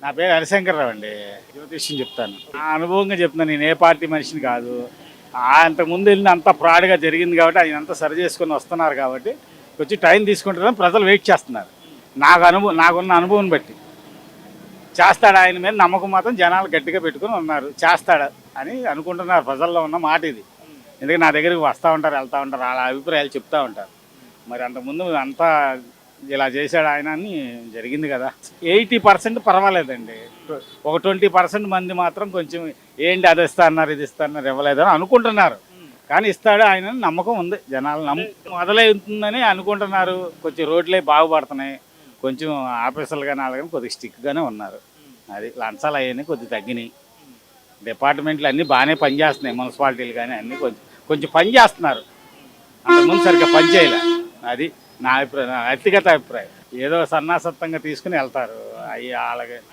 నా పేరు హరిశంకర్రావు అండి. జ్యోతిష్యం చెప్తాను. నా అనుభవంగా చెప్తున్నాను. నేను ఏ పార్టీ మనిషిని కాదు. అంతకుముందు వెళ్ళిన అంత ఫ్రాడ్గా జరిగింది కాబట్టి ఆయన అంతా సరి చేసుకొని వస్తున్నారు కాబట్టి కొంచెం టైం తీసుకుంటారని ప్రజలు వెయిట్ చేస్తున్నారు. నాకున్న అనుభవం బట్టి చేస్తాడు, ఆయన మీద నమ్మకం మాత్రం జనాలు గట్టిగా పెట్టుకుని ఉన్నారు. చేస్తాడు అని అనుకుంటున్నారు. ప్రజల్లో ఉన్న మాట ఇది. ఎందుకంటే నా దగ్గరికి వస్తూ ఉంటారు, వెళ్తూ ఉంటారు, వాళ్ళ అభిప్రాయాలు చెప్తూ ఉంటారు. మరి అంతకుముందు అంతా ఇలా చేశాడు ఆయన అని జరిగింది కదా. 80% పర్వాలేదండి. ఒక 20% మంది మాత్రం కొంచెం ఏంటి అది ఇస్తా అన్నారు, ఇది ఇస్తా అన్నారు, ఇవ్వలేదని అనుకుంటున్నారు. కానీ ఇస్తాడు ఆయన నమ్మకం ఉంది. జనాలు మొదలవుతుందని అనుకుంటున్నారు. కొంచెం రోడ్లే బాగుపడుతున్నాయి. కొంచెం ఆఫీసర్లు కానీ వాళ్ళు కానీ కొద్దిగా స్టిక్గానే ఉన్నారు. అది లంచాలు అవన్నీ కొద్దిగా తగ్గినాయి. డిపార్ట్మెంట్లు అన్నీ బాగానే పనిచేస్తున్నాయి. మున్సిపాలిటీలు కానీ అన్నీ కొంచెం కొంచెం పని చేస్తున్నారు. అంతకుముందు సరిగ్గా పని చేయలే. అది నా అభిప్రాయం, నా వ్యక్తిగత అభిప్రాయం. ఏదో సన్నాసత్వంగా తీసుకుని వెళ్తారు. అవి అలాగే